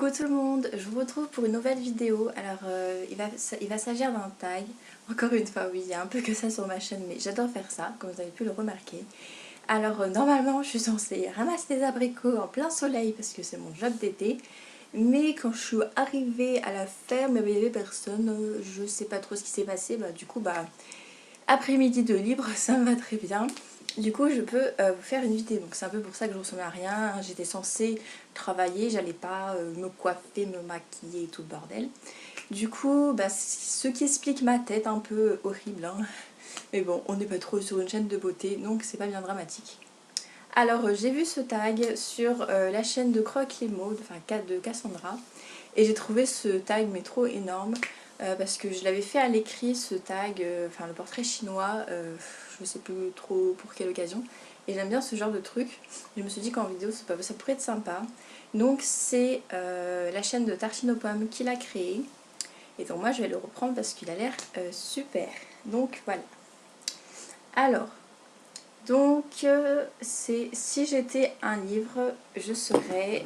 Coucou tout le monde, je vous retrouve pour une nouvelle vidéo. Alors il va s'agir d'un tag. Encore une fois, oui, il y a un peu que ça sur ma chaîne, mais j'adore faire ça, comme vous avez pu le remarquer. Alors normalement je suis censée ramasser des abricots en plein soleil parce que c'est mon job d'été. Mais quand je suis arrivée à la ferme, il n'y avait personne, je sais pas trop ce qui s'est passé. Du coup, après-midi de libre, ça me va très bien. Du coup, je peux vous faire une vidéo. Donc c'est un peu pour ça que je ne ressemble à rien. J'étais censée travailler, j'allais pas me coiffer, me maquiller et tout le bordel. Du coup, c'est ce qui explique ma tête un peu horrible, hein. Mais bon, on n'est pas trop sur une chaîne de beauté, donc c'est pas bien dramatique. Alors j'ai vu ce tag sur la chaîne de Croque les Maudes, enfin de Cassandra. Et j'ai trouvé ce tag mais trop énorme. Parce que je l'avais fait à l'écrit, ce tag, enfin le portrait chinois, je ne sais plus trop pour quelle occasion. Et j'aime bien ce genre de truc. Je me suis dit qu'en vidéo ça pourrait être sympa. Donc c'est la chaîne de Tartine aux pommes qui l'a créé. Et donc moi je vais le reprendre parce qu'il a l'air super. Donc voilà. Alors, c'est si j'étais un livre, je serais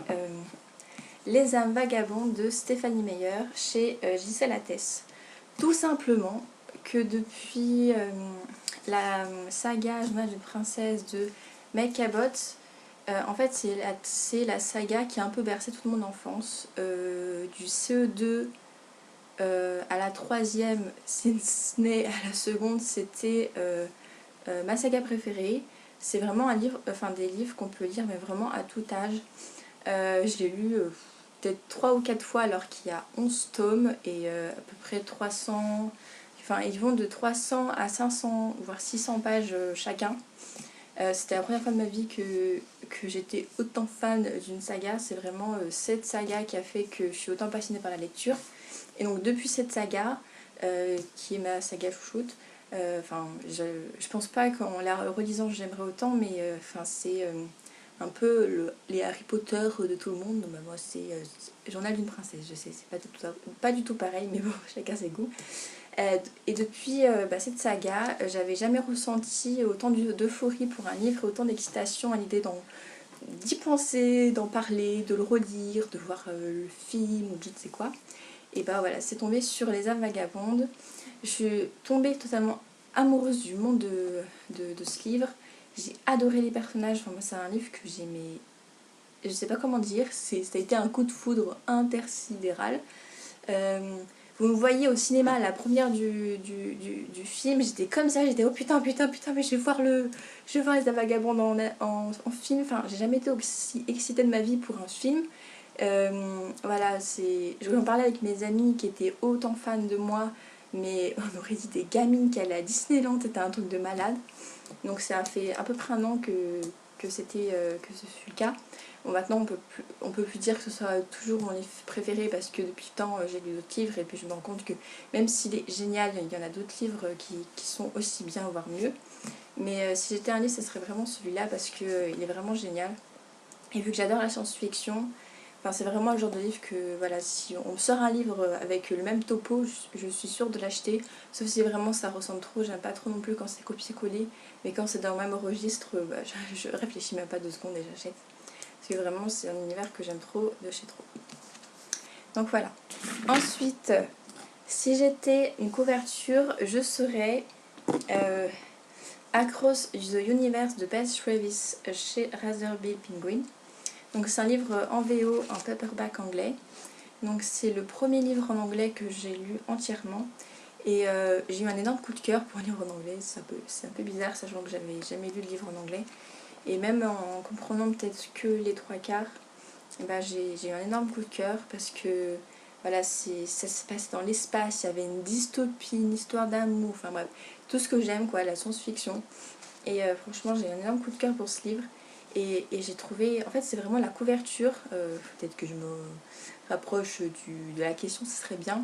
Les âmes vagabondes de Stéphanie Meyer chez Gisèle Attès. Tout simplement que depuis la saga Journal d'une princesse de Meg Cabot, en fait c'est la saga qui a un peu bercé toute mon enfance. Du CE2 à la troisième, si ce n'est à la seconde, c'était ma saga préférée. C'est vraiment un livre, enfin des livres qu'on peut lire mais vraiment à tout âge. Je l'ai lu peut-être 3 ou 4 fois alors qu'il y a 11 tomes et à peu près 300, enfin ils vont de 300 à 500 voire 600 pages chacun. C'était la première fois de ma vie que j'étais autant fan d'une saga. C'est vraiment cette saga qui a fait que je suis autant passionnée par la lecture. Et donc depuis cette saga, qui est ma saga chouchoute, je pense pas qu'en la relisant j'aimerais autant, mais c'est un peu les Harry Potter de tout le monde. Donc, moi c'est Journal d'une princesse, je sais, c'est pas du tout pareil, mais bon, chacun ses goûts. Et depuis cette saga, j'avais jamais ressenti autant d'euphorie pour un livre, autant d'excitation à l'idée d'y penser, d'en parler, de le relire, de voir le film ou je ne sais quoi. Et voilà, c'est tombé sur Les âmes vagabondes. Je suis tombée totalement amoureuse du monde de ce livre. J'ai adoré les personnages. Enfin, moi, c'est un livre que j'aimais. Je sais pas comment dire. Ça a été un coup de foudre intersidéral. Vous me voyez au cinéma à la première du film, j'étais comme ça, j'étais oh putain, mais je vais voir Les âmes vagabondes en film. Enfin, j'ai jamais été aussi excitée de ma vie pour un film. Voilà, je voulais en parler avec mes amis qui étaient autant fans de moi, mais on aurait dit des gamines qui allaient à Disneyland, c'était un truc de malade. Donc ça fait à peu près un an que ce fut le cas. Bon, maintenant on peut plus dire que ce soit toujours mon livre préféré parce que depuis le temps j'ai lu d'autres livres et puis je me rends compte que même s'il est génial, il y en a d'autres livres qui sont aussi bien voire mieux. Mais si j'étais un livre, ce serait vraiment celui-là parce qu'il est vraiment génial. Et vu que j'adore la science-fiction, c'est vraiment le genre de livre que voilà, si on me sort un livre avec le même topo, je suis sûre de l'acheter. Sauf si vraiment ça ressemble trop, j'aime pas trop non plus quand c'est copié-collé. Mais quand c'est dans le même registre, je réfléchis même pas 2 secondes et j'achète. Parce que vraiment c'est un univers que j'aime trop de chez trop. Donc voilà. Ensuite, si j'étais une couverture, je serais Across the Universe de Beth Travis chez Razorbill Penguin. Donc c'est un livre en VO, en paperback anglais. Donc c'est le premier livre en anglais que j'ai lu entièrement. Et j'ai eu un énorme coup de cœur pour un livre en anglais. C'est un peu bizarre, sachant que j'avais jamais lu de livre en anglais. Et même en comprenant peut-être que les 3/4, j'ai eu un énorme coup de cœur parce que voilà, ça se passe dans l'espace, il y avait une dystopie, une histoire d'amour, enfin bref, tout ce que j'aime, quoi, la science-fiction. Et franchement, j'ai eu un énorme coup de cœur pour ce livre. Et j'ai trouvé, en fait c'est vraiment la couverture, peut-être que je me rapproche de la question, ce serait bien.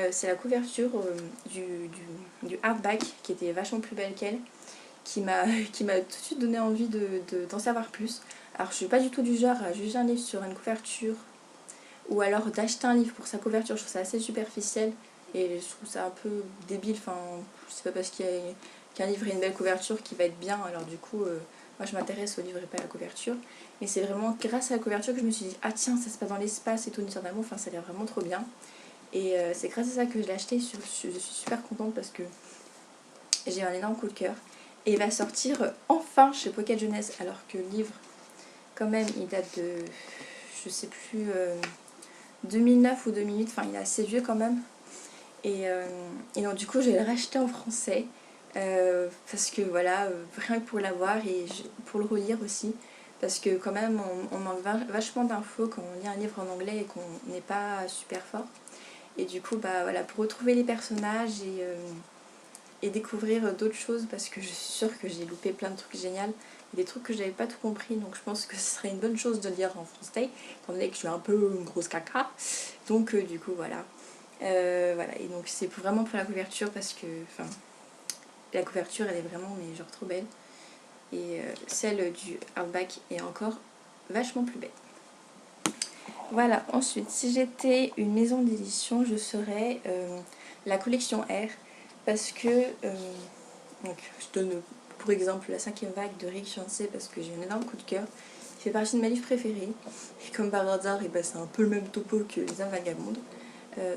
C'est la couverture du hardback qui était vachement plus belle qu'elle, qui m'a tout de suite donné envie d'en savoir plus. Alors je suis pas du tout du genre à juger un livre sur une couverture ou alors d'acheter un livre pour sa couverture, je trouve ça assez superficiel et je trouve ça un peu débile. Enfin, c'est pas parce qu'un livre a une belle couverture qu'il va être bien, alors du coup Moi je m'intéresse au livre et pas à la couverture. Mais c'est vraiment grâce à la couverture que je me suis dit ah tiens ça se passe dans l'espace et tout, une histoire d'amour, enfin ça a l'air vraiment trop bien. Et c'est grâce à ça que je l'ai acheté, je suis super contente parce que j'ai un énorme coup de cœur. Et il va sortir enfin chez Pocket Jeunesse alors que le livre quand même il date de je sais plus 2009 ou 2008, enfin il est assez vieux quand même. Et donc du coup je vais le racheter en français parce que voilà, rien que pour l'avoir et pour le relire aussi. Parce que quand même on manque vachement d'infos quand on lit un livre en anglais et qu'on n'est pas super fort. Et du coup bah voilà, pour retrouver les personnages et découvrir d'autres choses parce que je suis sûre que j'ai loupé plein de trucs géniaux. Il y a des trucs que j'avais pas tout compris, donc je pense que ce serait une bonne chose de lire en français, étant donné que je suis un peu une grosse caca. Donc du coup voilà. Voilà, et donc c'est vraiment pour la couverture parce que la couverture elle est vraiment mais genre trop belle. Et celle du hardback est encore vachement plus belle. Voilà, ensuite si j'étais une maison d'édition je serais la collection R parce que donc, je donne pour exemple la 5e vague de Rick Chancey parce que j'ai un énorme coup de cœur. Il fait partie de mes livres préférés. Et comme par hasard, et ben, c'est un peu le même topo que Les Âmes Vagabondes.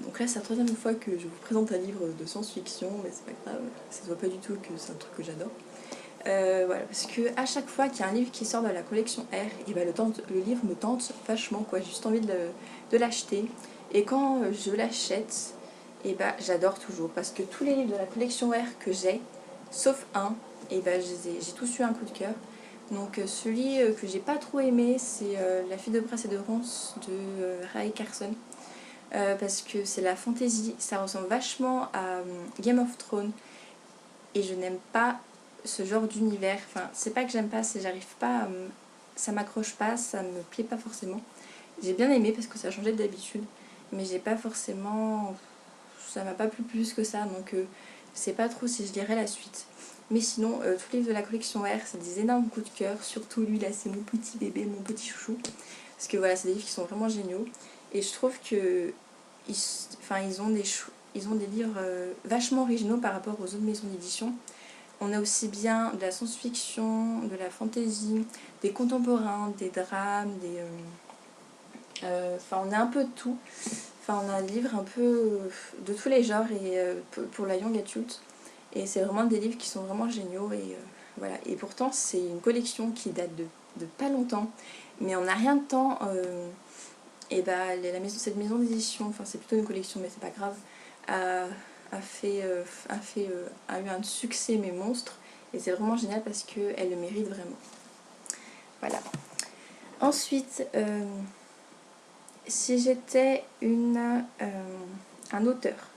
Donc là, c'est la 3e fois que je vous présente un livre de science-fiction, mais c'est pas grave, ça se voit pas du tout que c'est un truc que j'adore. Voilà, parce que à chaque fois qu'il y a un livre qui sort de la collection R, et ben le livre me tente vachement, quoi. J'ai juste envie de l'acheter. Et quand je l'achète, et ben j'adore toujours, parce que tous les livres de la collection R que j'ai, sauf un, et ben j'ai tous eu un coup de cœur. Donc celui que j'ai pas trop aimé, c'est La fille de Brass et de Ronce de Ray Carson. Parce que c'est la fantasy, ça ressemble vachement à Game of Thrones et je n'aime pas ce genre d'univers. Enfin, c'est pas que j'aime pas, c'est j'arrive pas, ça m'accroche pas, ça me plaît pas forcément. J'ai bien aimé parce que ça changeait d'habitude, mais j'ai pas forcément, ça m'a pas plu plus que ça, donc je sais pas trop si je lirai la suite. Mais sinon, tous les livres de la collection R, c'est des énormes coups de cœur, surtout lui là, c'est mon petit bébé, mon petit chouchou. Parce que voilà, c'est des livres qui sont vraiment géniaux. Et je trouve que ils ont des livres vachement originaux par rapport aux autres maisons d'édition. On a aussi bien de la science-fiction, de la fantasy, des contemporains, des drames, on a un peu de tout. Enfin, on a des livres un peu de tous les genres et pour la young adulte. Et c'est vraiment des livres qui sont vraiment géniaux. Et voilà. Et pourtant, c'est une collection qui date de pas longtemps. Mais on n'a rien de temps. Et bah, cette maison d'édition, enfin c'est plutôt une collection mais c'est pas grave, a eu un succès mais monstre. Et c'est vraiment génial parce qu'elle le mérite vraiment. Voilà. Ensuite, si j'étais un auteur.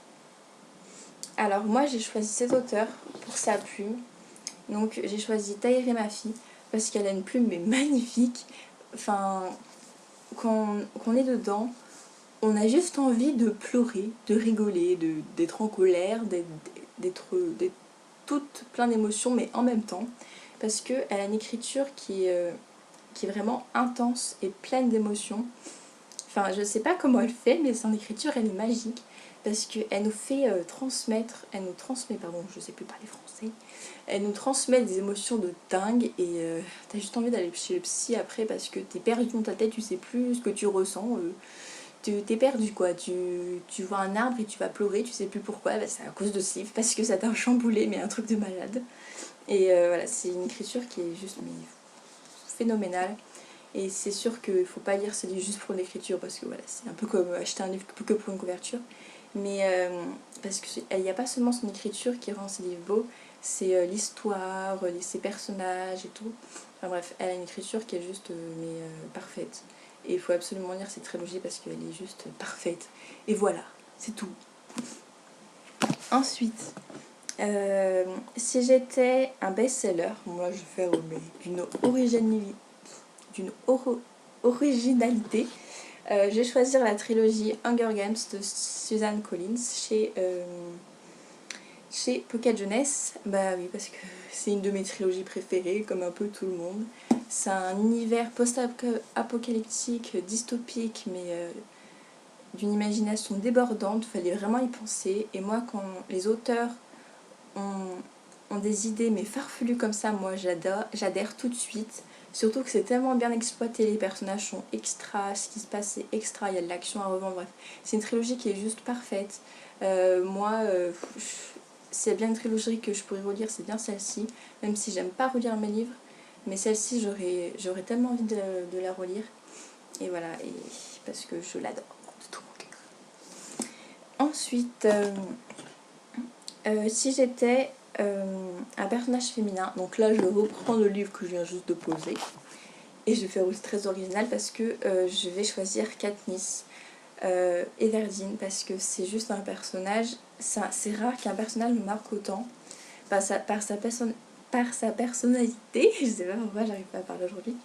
Alors moi j'ai choisi cet auteur pour sa plume. Donc j'ai choisi Tahirih Mafi parce qu'elle a une plume mais magnifique. Enfin, quand on est dedans, on a juste envie de pleurer, de rigoler, d'être en colère, d'être toutes plein d'émotions, mais en même temps. Parce qu'elle a une écriture qui est vraiment intense et pleine d'émotions. Enfin, je sais pas comment elle fait, mais son écriture, elle est magique. Parce qu'elle nous fait pardon, je sais plus parler français. Elle nous transmet des émotions de dingue et t'as juste envie d'aller chez le psy après parce que t'es perdu dans ta tête, tu sais plus ce que tu ressens. T'es perdu quoi, tu vois un arbre et tu vas pleurer, tu sais plus pourquoi, bah, c'est à cause de ce livre, parce que ça t'a chamboulé, mais un truc de malade. Et voilà, c'est une écriture qui est juste phénoménale. Et c'est sûr qu'il ne faut pas lire ce livre juste pour l'écriture, parce que voilà, c'est un peu comme acheter un livre que pour une couverture. Mais parce qu'il n'y a pas seulement son écriture qui rend ses livres beaux, c'est l'histoire, ses personnages et tout. Enfin bref, elle a une écriture qui est juste parfaite. Et il faut absolument lire cette trilogie parce qu'elle est juste parfaite. Et voilà, c'est tout. Ensuite, si j'étais un best-seller, moi je fais d'une originalité, je vais choisir la trilogie Hunger Games de Suzanne Collins chez Pocket Jeunesse. Bah oui, parce que c'est une de mes trilogies préférées, comme un peu tout le monde. C'est un univers post-apocalyptique, dystopique, mais d'une imagination débordante. Il fallait vraiment y penser. Et moi, quand les auteurs ont ont des idées mais farfelues comme ça, moi j'adhère tout de suite. Surtout que c'est tellement bien exploité, les personnages sont extra, ce qui se passe c'est extra, il y a de l'action à revendre, bref. C'est une trilogie qui est juste parfaite. S'il y a bien une trilogie que je pourrais relire, c'est bien celle-ci. Même si j'aime pas relire mes livres, mais celle-ci j'aurais tellement envie de la relire. Et voilà, et parce que je l'adore de tout mon cœur. Ensuite, si j'étais un personnage féminin, donc là je reprends le livre que je viens juste de poser. Et je vais faire aussi très original parce que je vais choisir Katniss Everdeen parce que c'est juste un personnage, c'est rare qu'un personnage me marque autant par sa personnalité, je sais pas pourquoi j'arrive pas à parler aujourd'hui.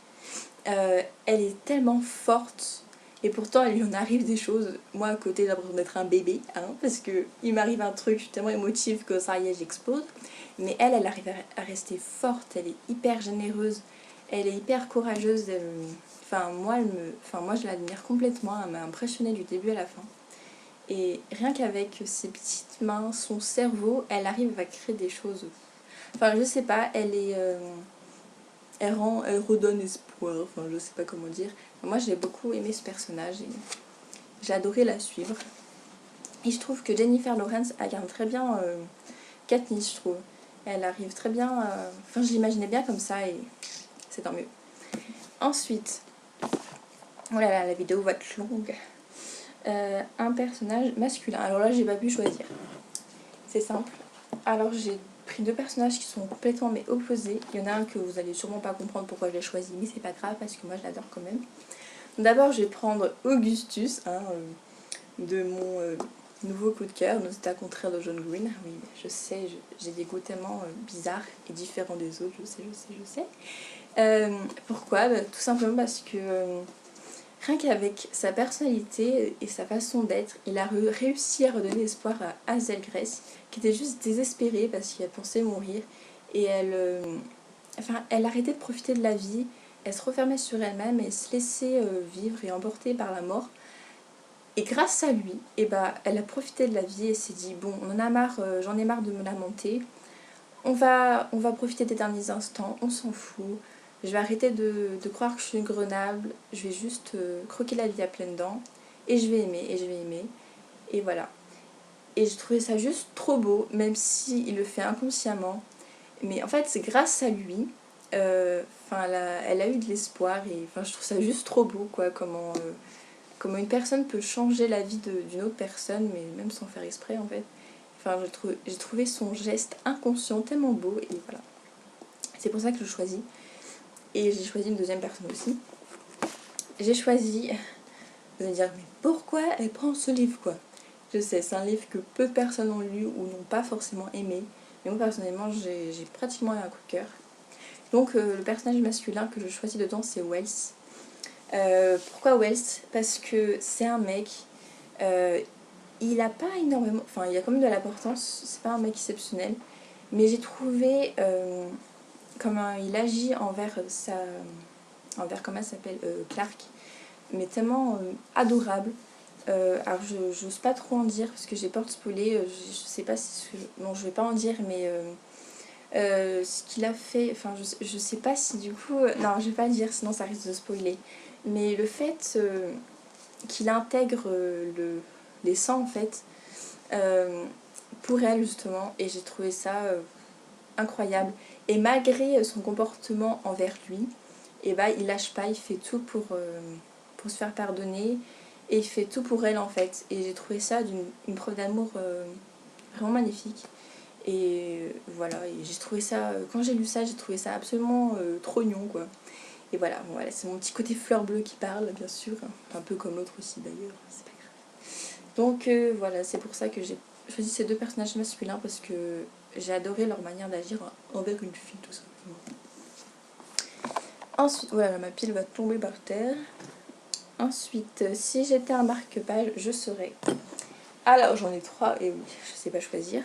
Elle est tellement forte et pourtant il lui en arrive des choses. Moi à côté j'ai l'impression d'être un bébé parce que il m'arrive un truc, je suis tellement émotive que ça y est j'explose. Mais elle arrive à rester forte, elle est hyper généreuse, elle est hyper courageuse. Moi je l'admire complètement, elle m'a impressionnée du début à la fin. Et rien qu'avec ses petites mains, son cerveau, elle arrive à créer des choses. Enfin je sais pas, elle redonne espoir, enfin je sais pas comment dire. Moi j'ai beaucoup aimé ce personnage et j'ai adoré la suivre. Et je trouve que Jennifer Lawrence incarne très bien Katniss, je trouve. Elle arrive très bien, enfin je l'imaginais bien comme ça et c'est tant mieux. Ensuite, oh là là, la vidéo va être longue. Un personnage masculin. Alors là j'ai pas pu choisir. C'est simple. Alors j'ai pris deux personnages qui sont complètement mais opposés. Il y en a un que vous allez sûrement pas comprendre pourquoi je l'ai choisi, mais c'est pas grave parce que moi je l'adore quand même. D'abord je vais prendre Augustus, de mon nouveau coup de cœur, c'est à contraire de John Green. Oui, je sais, j'ai des goûts tellement bizarres et différents des autres, je sais. Pourquoi tout simplement parce que rien qu'avec sa personnalité et sa façon d'être, il a réussi à redonner espoir à Hazel Grace, qui était juste désespérée parce qu'elle pensait mourir. Et elle arrêtait de profiter de la vie, elle se refermait sur elle-même et se laissait vivre et emporter par la mort. Et grâce à lui, elle a profité de la vie et s'est dit bon, on en a marre, j'en ai marre de me lamenter. On va profiter des derniers instants, on s'en fout. Je vais arrêter de croire que je suis ingrenable. Je vais juste croquer la vie à pleines dents. Et je vais aimer, et je vais aimer. Et voilà. Et je trouvais ça juste trop beau, même s'il le fait inconsciemment. Mais en fait, c'est grâce à lui. Elle a eu de l'espoir. Et je trouve ça juste trop beau, quoi. Comment une personne peut changer la vie d'une autre personne, mais même sans faire exprès, en fait. J'ai trouvé son geste inconscient tellement beau. Et voilà. C'est pour ça que je choisis. Et j'ai choisi une deuxième personne aussi. J'ai choisi... Vous allez dire, mais pourquoi elle prend ce livre, quoi? Je sais, c'est un livre que peu de personnes ont lu ou n'ont pas forcément aimé. Mais moi, personnellement, j'ai pratiquement eu un coup de cœur. Donc, le personnage masculin que je choisis dedans, c'est Wells. Pourquoi Wells? Parce que c'est un mec... il a pas énormément... Enfin, il a quand même de l'importance. C'est pas un mec exceptionnel. Mais j'ai trouvé... comment il agit envers comment elle s'appelle, Clark, mais tellement adorable. Alors je n'ose pas trop en dire parce que j'ai peur de spoiler. Je sais pas si non, je vais pas en dire, mais ce qu'il a fait, enfin je sais pas si du coup non, je vais pas le dire sinon ça risque de spoiler, mais le fait qu'il intègre les sangs en fait pour elle justement, et j'ai trouvé ça incroyable. Et malgré son comportement envers lui, il lâche pas, il fait tout pour se faire pardonner et il fait tout pour elle en fait. Et j'ai trouvé ça une preuve d'amour vraiment magnifique. Et voilà, et j'ai trouvé ça, quand j'ai lu ça, j'ai trouvé ça absolument trognon quoi. Et voilà, bon, voilà, c'est mon petit côté fleur bleue qui parle, bien sûr, un peu comme l'autre aussi d'ailleurs, c'est pas grave. Donc voilà, c'est pour ça que j'ai choisi ces deux personnages masculins parce que j'ai adoré leur manière d'agir envers une fille tout simplement. Ensuite, voilà, ma pile va tomber par terre. Ensuite, si j'étais un marque-page, je serais... Alors, j'en ai trois, et oui, je sais pas choisir.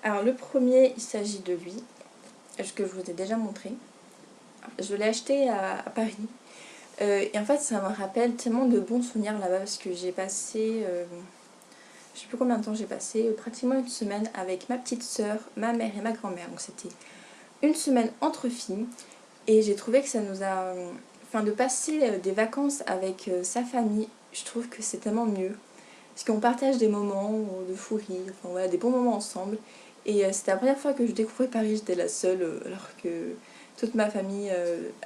Alors, le premier, il s'agit de lui, que je vous ai déjà montré. Je l'ai acheté à Paris. Et en fait, ça me rappelle tellement de bons souvenirs là-bas, parce que j'ai passé je sais plus combien de temps j'ai passé, pratiquement une semaine avec ma petite sœur, ma mère et ma grand-mère. Donc c'était une semaine entre filles et j'ai trouvé que ça nous a... Enfin, de passer des vacances avec sa famille, je trouve que c'est tellement mieux. Parce qu'on partage des moments de fou rire, enfin voilà, des bons moments ensemble. Et c'était la première fois que je découvrais Paris, j'étais la seule, alors que toute ma famille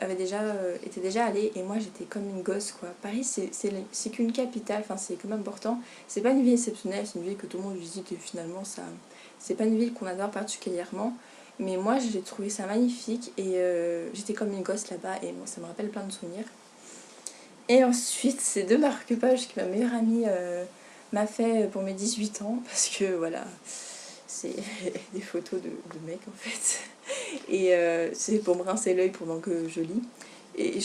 était déjà allée et moi j'étais comme une gosse quoi. Paris c'est qu'une capitale, enfin c'est quand même important. C'est pas une ville exceptionnelle, c'est une ville que tout le monde visite et finalement ça, c'est pas une ville qu'on adore particulièrement. Mais moi j'ai trouvé ça magnifique et j'étais comme une gosse là-bas et moi ça me rappelle plein de souvenirs. Et ensuite c'est deux marque-pages que ma meilleure amie m'a fait pour mes 18 ans parce que voilà, c'est des photos de mecs en fait. Et c'est pour me rincer l'œil pendant que je lis. Et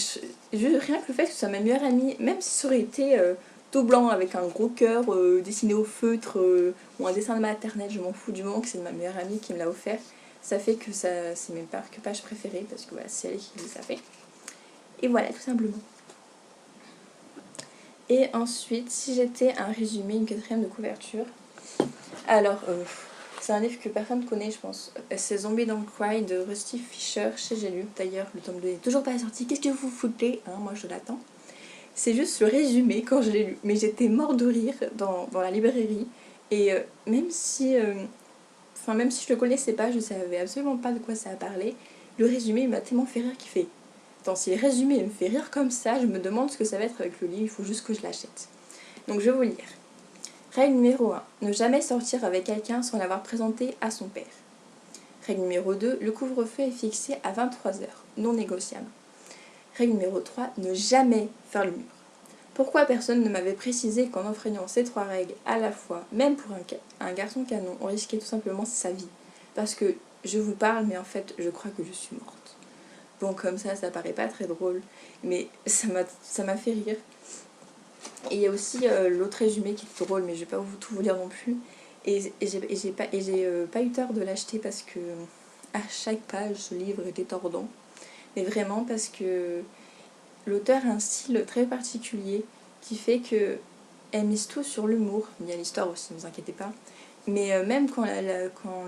rien que le fait que ce soit ma meilleure amie, même si ça aurait été tout blanc avec un gros cœur dessiné au feutre ou un dessin de maternelle, je m'en fous du moment que c'est ma meilleure amie qui me l'a offert. Ça fait que c'est mes marque-pages préférées parce que voilà, c'est elle qui les a fait. Et voilà, tout simplement. Et ensuite, si j'étais un résumé, une quatrième de couverture. Alors, c'est un livre que personne ne connaît, je pense. C'est Zombie Don't Cry de Rusty Fisher chez J'ai lu. D'ailleurs, le tome 2 n'est toujours pas sorti. Qu'est-ce que vous foutez hein, moi, je l'attends. C'est juste le résumé quand je l'ai lu. Mais j'étais mort de rire dans la librairie. Et même si je le connaissais pas, je savais absolument pas de quoi ça parlait. Le résumé m'a tellement fait rire qu'il fait. Attends, si le résumé me fait rire comme ça, je me demande ce que ça va être avec le livre. Il faut juste que je l'achète. Donc je vais vous lire. Règle numéro 1. Ne jamais sortir avec quelqu'un sans l'avoir présenté à son père. Règle numéro 2. Le couvre-feu est fixé à 23 h, non négociable. Règle numéro 3. Ne jamais faire le mur. Pourquoi personne ne m'avait précisé qu'en enfreignant ces 3 règles à la fois, même pour un garçon canon, on risquait tout simplement sa vie. Parce que je vous parle, mais en fait, je crois que je suis morte. Bon, comme ça paraît pas très drôle, mais ça m'a fait rire. Et il y a aussi l'autre résumé qui est drôle, mais je vais pas tout vous lire non plus. Et j'ai pas eu tort de l'acheter parce que à chaque page ce livre était tordant. Mais vraiment parce que l'auteur a un style très particulier qui fait que elle mise tout sur l'humour. Il y a l'histoire aussi, ne vous inquiétez pas. Mais même quand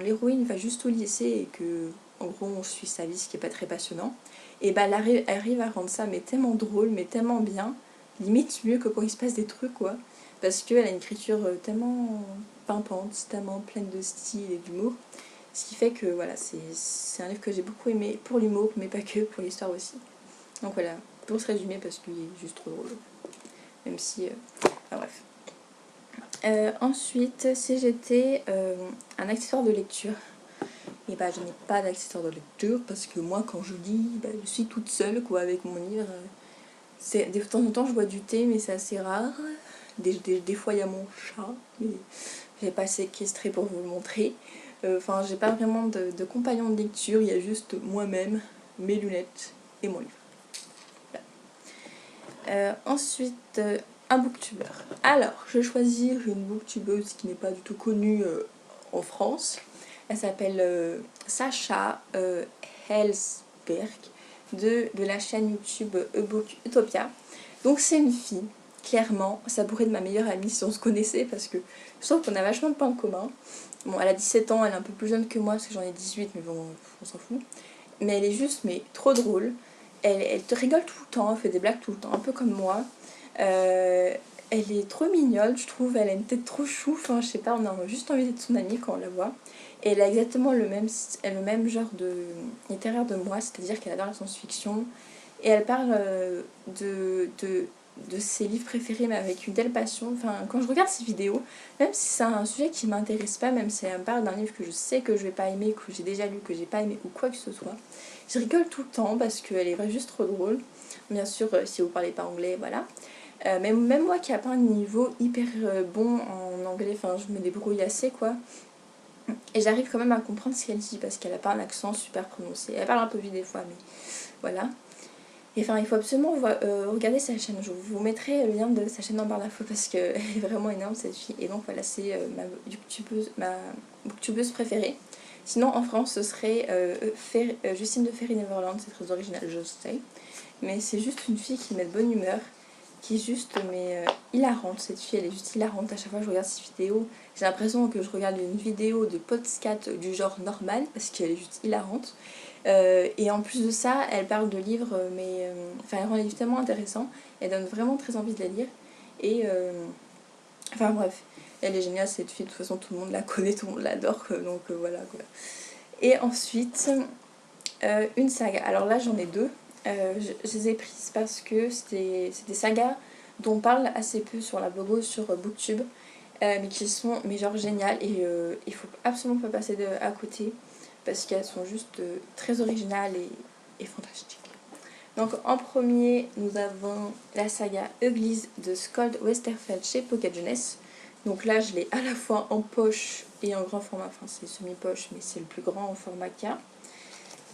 l'héroïne va juste au lycée et que en gros on suit sa vie, ce qui est pas très passionnant, et bah elle arrive à rendre ça mais tellement drôle, mais tellement bien, limite mieux que quand il se passe des trucs quoi, parce qu'elle a une écriture tellement pimpante, tellement pleine de style et d'humour, ce qui fait que voilà, c'est un livre que j'ai beaucoup aimé pour l'humour, mais pas que, pour l'histoire aussi. Donc voilà, pour se résumer parce qu'il est juste trop drôle, même si... enfin bref. Ensuite, si j'étais un accessoire de lecture, et bah je n'ai pas d'accessoire de lecture parce que moi quand je lis, bah, je suis toute seule quoi avec mon livre. De temps en temps je bois du thé mais c'est assez rare. Des fois il y a mon chat, mais je vais pas séquestrer pour vous le montrer. Enfin j'ai pas vraiment de compagnon de lecture, il y a juste moi-même, mes lunettes et mon livre. Voilà. Ensuite, un booktubeur. Alors, je vais choisir une booktubeuse qui n'est pas du tout connue en France. Elle s'appelle Sacha Helsberg de la chaîne YouTube Ebook Utopia. Donc c'est une fille, clairement, ça pourrait être ma meilleure amie si on se connaissait parce que je trouve qu'on a vachement de points communs. Bon, elle a 17 ans, elle est un peu plus jeune que moi parce que j'en ai 18, mais bon, on s'en fout. Mais elle est juste trop drôle. Elle te rigole tout le temps, elle fait des blagues tout le temps, un peu comme moi. Elle est trop mignonne, je trouve. Elle a une tête trop chou. Enfin, je sais pas, on a juste envie d'être son amie quand on la voit. Et elle a exactement le même genre de littéraire de moi, c'est-à-dire qu'elle adore la science-fiction. Et elle parle de ses livres préférés, mais avec une telle passion. Enfin, quand je regarde ses vidéos, même si c'est un sujet qui m'intéresse pas, même si elle me parle d'un livre que je sais que je vais pas aimer, que j'ai déjà lu, que j'ai pas aimé ou quoi que ce soit, je rigole tout le temps parce qu'elle est juste trop drôle. Bien sûr, si vous parlez pas anglais, voilà. Mais même moi qui n'ai pas un niveau hyper bon en anglais, enfin je me débrouille assez quoi. Et j'arrive quand même à comprendre ce qu'elle dit parce qu'elle a pas un accent super prononcé. Elle parle un peu vite des fois, mais voilà. Et enfin, il faut absolument regarder sa chaîne. Je vous mettrai le lien de sa chaîne en barre d'infos parce qu'elle est vraiment énorme cette fille. Et donc voilà, c'est ma booktubeuse préférée. Sinon en France ce serait Justine de Ferry Neverland, c'est très original je sais. Mais c'est juste une fille qui met de bonne humeur, qui est juste hilarante. Cette fille, elle est juste hilarante. À chaque fois que je regarde cette vidéo, j'ai l'impression que je regarde une vidéo de podcast du genre normal, parce qu'elle est juste hilarante. Et en plus de ça, elle parle de livres, enfin, elle rend les livres tellement intéressants, elle donne vraiment très envie de les lire. Et enfin bref, elle est géniale cette fille, de toute façon tout le monde la connaît, tout le monde l'adore, donc voilà quoi. Et ensuite, une saga. Alors là j'en ai deux. Je les ai prises parce que c'est des sagas dont on parle assez peu sur la blogo, sur Booktube, mais qui sont genre géniales et il faut absolument pas passer à côté parce qu'elles sont juste très originales et fantastiques. Donc en premier, nous avons la saga Uglies de Skjold Westerfeld chez Pocket Jeunesse. Donc là, je l'ai à la fois en poche et en grand format. Enfin, c'est semi-poche, mais c'est le plus grand en format K.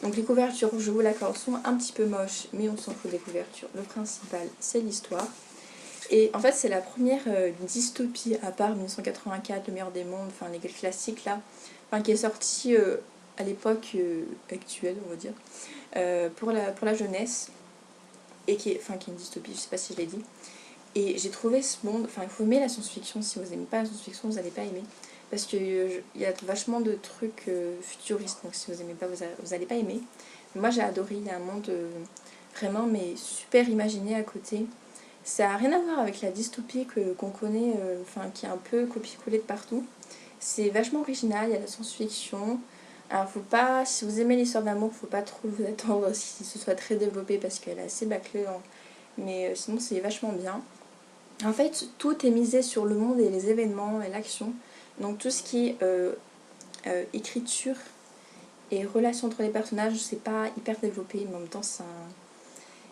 Donc les couvertures, je vous l'accorde, sont un petit peu moches, mais on s'en fout des couvertures. Le principal, c'est l'histoire. Et en fait, c'est la première dystopie, à part 1984, Le meilleur des mondes, enfin les classiques là, enfin, qui est sortie à l'époque actuelle, on va dire, pour la jeunesse, et qui est une dystopie, je sais pas si je l'ai dit. Et j'ai trouvé ce monde, enfin il faut aimer la science-fiction, si vous n'aimez pas la science-fiction, vous n'allez pas aimer. Parce qu'il y a vachement de trucs futuristes, donc si vous n'aimez pas, vous n'allez pas aimer. Mais moi j'ai adoré, il y a un monde vraiment mais super imaginé à côté. Ça n'a rien à voir avec la dystopie qu'on connaît, qui est un peu copié-collé de partout. C'est vachement original, il y a de la science-fiction. Alors faut pas, si vous aimez l'histoire d'amour, faut pas trop vous attendre à ce que ce soit très développé parce qu'elle est assez bâclée, hein. Mais sinon c'est vachement bien. En fait, tout est misé sur le monde et les événements et l'action. Donc tout ce qui est écriture et relation entre les personnages, c'est pas hyper développé, mais en même temps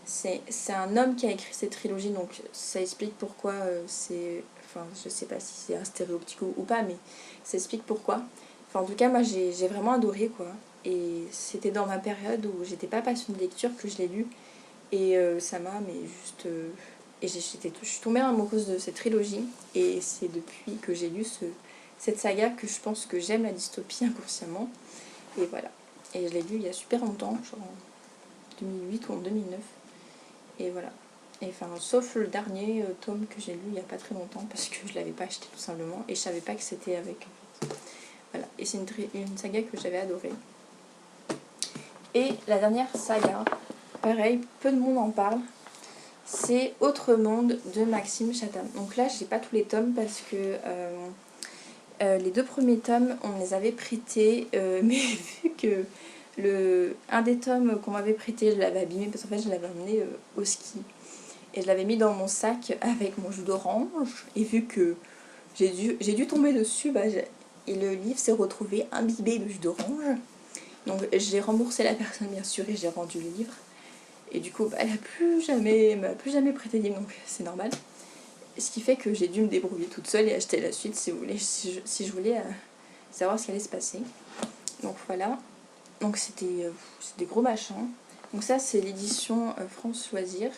c'est un homme qui a écrit cette trilogie, donc ça explique pourquoi c'est... Enfin, je sais pas si c'est un stéréotype ou pas, mais ça explique pourquoi. Enfin, en tout cas, moi j'ai vraiment adoré quoi. Et c'était dans ma période où j'étais pas passionnée de lecture que je l'ai lu. Et ça m'a, mais juste... et je suis tombée amoureuse de cette trilogie. Et c'est depuis que j'ai lu cette saga que je pense que j'aime la dystopie inconsciemment. Et voilà. Et je l'ai lu il y a super longtemps, genre en 2008 ou en 2009. Et voilà. Et enfin, sauf le dernier tome que j'ai lu il n'y a pas très longtemps parce que je l'avais pas acheté tout simplement et je savais pas que c'était avec. Voilà. Et c'est une saga que j'avais adorée. Et la dernière saga, pareil, peu de monde en parle, c'est Autre Monde de Maxime Chatham. Donc là, j'ai pas tous les tomes parce que les deux premiers tomes, on les avait prêtés, mais vu que un des tomes qu'on m'avait prêté, je l'avais abîmé parce qu'en fait, je l'avais emmené au ski. Et je l'avais mis dans mon sac avec mon jus d'orange. Et vu que j'ai dû tomber dessus, et le livre s'est retrouvé imbibé de jus d'orange. Donc j'ai remboursé la personne bien sûr et j'ai rendu le livre. Et du coup, elle m'a plus jamais prêté de livre, donc c'est normal. Ce qui fait que j'ai dû me débrouiller toute seule et acheter la suite si vous voulez, si je voulais savoir ce qui allait se passer. Donc voilà. Donc c'est des gros machins. Donc ça c'est l'édition France Loisirs.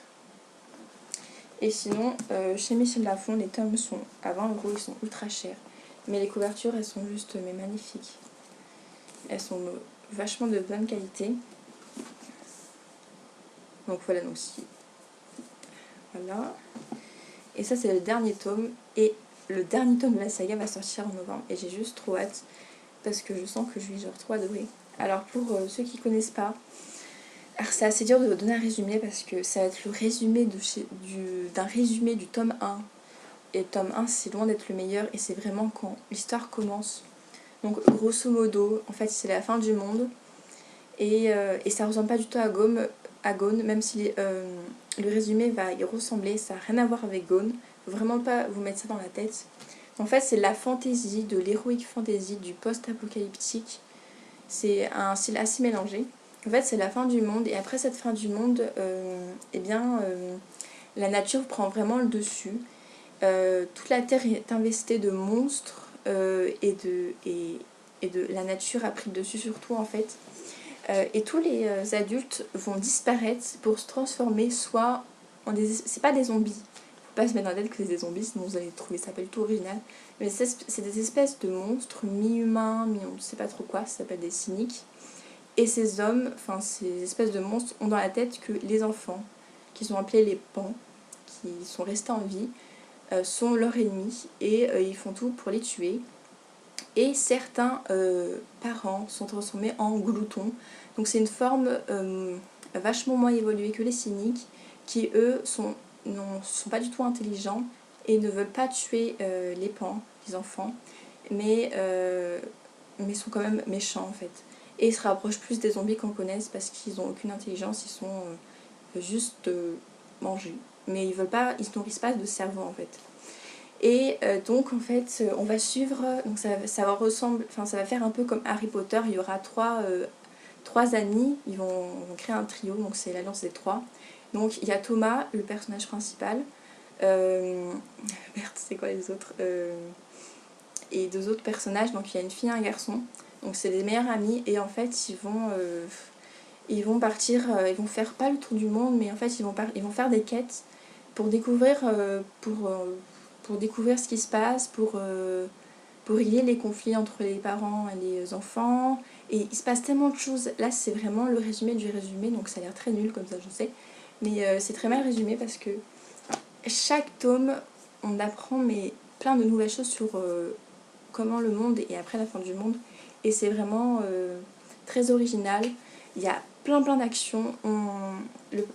Et sinon, chez Michel Lafon, les tomes sont à 20 €, ils sont ultra chers. Mais les couvertures, elles sont juste magnifiques. Elles sont vachement de bonne qualité. Donc voilà, donc si. Voilà. Et ça, c'est le dernier tome. Et le dernier tome de la saga va sortir en novembre. Et j'ai juste trop hâte. Parce que je sens que je vais genre trop adorer. Alors pour ceux qui connaissent pas, alors c'est assez dur de vous donner un résumé parce que ça va être le résumé d'un résumé du tome 1. Et le tome 1 c'est loin d'être le meilleur et c'est vraiment quand l'histoire commence. Donc grosso modo, en fait c'est la fin du monde. Et ça ressemble pas du tout à Gone, même si le résumé va y ressembler, ça n'a rien à voir avec Gone. Faut vraiment pas vous mettre ça dans la tête. En fait c'est la fantaisie, de l'héroïque fantasy, du post-apocalyptique. C'est un style assez mélangé. En fait, c'est la fin du monde, et après cette fin du monde, la nature prend vraiment le dessus. Toute la terre est investie de monstres et de la nature a pris le dessus sur tout en fait. Et tous les adultes vont disparaître pour se transformer soit en des... C'est pas des zombies, faut pas se mettre dans la tête que c'est des zombies, sinon vous allez trouver ça pas du tout original. Mais c'est des espèces de monstres, mi-humains, mi-on ne sait pas trop quoi, ça s'appelle des cyniques. Et ces hommes, enfin ces espèces de monstres, ont dans la tête que les enfants, qui sont appelés les pans, qui sont restés en vie sont leurs ennemis et ils font tout pour les tuer. Et certains parents sont transformés en gloutons. Donc c'est une forme vachement moins évoluée que les cyniques, qui eux sont pas du tout intelligents et ne veulent pas tuer les enfants, mais sont quand même méchants en fait. Et ils se rapprochent plus des zombies qu'on connaisse parce qu'ils n'ont aucune intelligence, ils sont juste mangés. Mais ils se nourrissent pas de cerveau en fait. Et donc en fait on va suivre, donc ça va faire un peu comme Harry Potter, il y aura trois amis, ils vont créer un trio, donc c'est l'alliance des trois. Donc il y a Thomas, le personnage principal, merde c'est quoi les autres, et deux autres personnages, donc il y a une fille et un garçon, donc c'est des meilleurs amis et en fait ils vont partir, ils vont faire pas le tour du monde mais en fait ils vont faire des quêtes pour découvrir pour découvrir ce qui se passe, pour régler les conflits entre les parents et les enfants. Et il se passe tellement de choses. Là, c'est vraiment le résumé du résumé, donc ça a l'air très nul comme ça, je sais. Mais c'est très mal résumé parce que chaque tome, on apprend mais plein de nouvelles choses sur comment le monde est après la fin du monde. Et c'est vraiment très original. Il y a plein d'actions.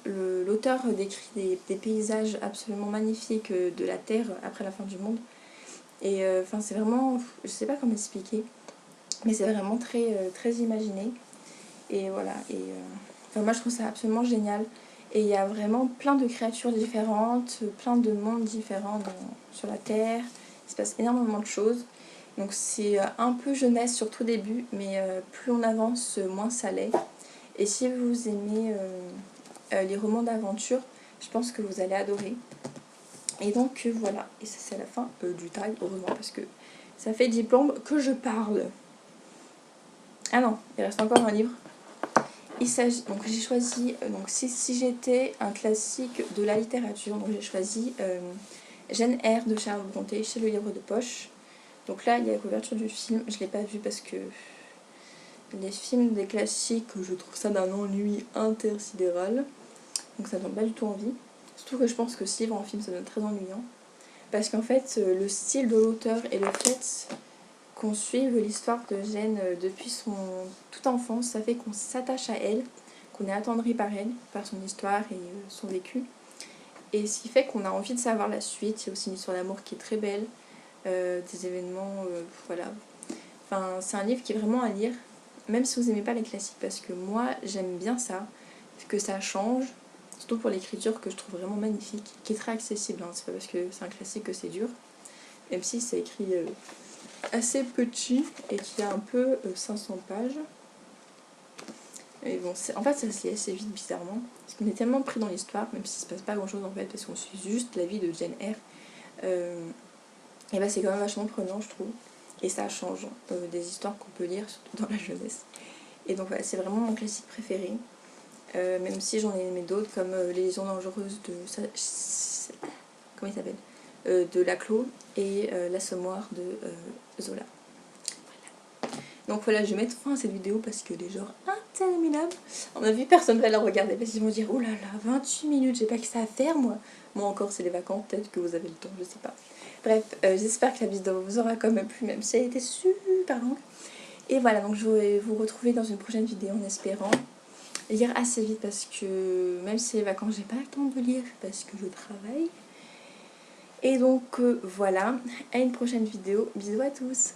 L'auteur décrit des paysages absolument magnifiques de la Terre après la fin du monde. Et enfin c'est vraiment, je sais pas comment expliquer, mais c'est vraiment très imaginé. Et voilà, et enfin, moi je trouve ça absolument génial. Et il y a vraiment plein de créatures différentes, plein de mondes différents sur la Terre. Il se passe énormément de choses. Donc c'est un peu jeunesse sur tout début, mais plus on avance, moins ça l'est. Et si vous aimez les romans d'aventure, je pense que vous allez adorer. Et donc voilà, et ça c'est la fin du tag, heureusement, parce que ça fait 10 plombes que je parle. Ah non, il reste encore un livre. Il s'agit, donc j'ai choisi, donc si j'étais un classique de la littérature, donc j'ai choisi Jane Eyre de Charles Brontë chez Le Livre de Poche. Donc là il y a la couverture du film, je ne l'ai pas vu parce que les films des classiques, je trouve ça d'un ennui intersidéral. Donc ça ne donne pas du tout envie. Surtout que je pense que ce livre en film ça donne très ennuyant. Parce qu'en fait le style de l'auteur et le fait qu'on suive l'histoire de Jane depuis son toute enfance, ça fait qu'on s'attache à elle, qu'on est attendri par elle, par son histoire et son vécu. Et ce qui fait qu'on a envie de savoir la suite. Il y a aussi une histoire d'amour qui est très belle, des événements, voilà. Enfin, c'est un livre qui est vraiment à lire, même si vous n'aimez pas les classiques, parce que moi j'aime bien ça, que ça change, surtout pour l'écriture que je trouve vraiment magnifique, qui est très accessible, hein. C'est pas parce que c'est un classique que c'est dur, même si c'est écrit assez petit et qui a un peu 500 pages. Et bon, en fait ça se lit assez vite bizarrement, parce qu'on est tellement pris dans l'histoire, même s'il se passe pas grand chose en fait, parce qu'on suit juste la vie de Jane Eyre, et bah c'est quand même vachement prenant je trouve, et ça change des histoires qu'on peut lire, surtout dans la jeunesse. Et donc voilà, c'est vraiment mon classique préféré, même si j'en ai aimé d'autres comme Les Liaisons dangereuses de... comment il s'appelle, de Laclos et L'Assommoir de Zola. Voilà. Donc voilà, je vais mettre fin à cette vidéo parce que les genres interminables. À mon avis, personne ne va la regarder parce qu'ils vont dire oh là là, 28 minutes, j'ai pas que ça à faire moi. Moi encore, c'est les vacances, peut-être que vous avez le temps, je sais pas. Bref, j'espère que la vidéo vous aura quand même plu, même si elle était super longue. Et voilà, donc je vais vous retrouver dans une prochaine vidéo en espérant lire assez vite parce que même si les vacances, j'ai pas le temps de lire parce que je travaille. Et donc voilà, à une prochaine vidéo. Bisous à tous.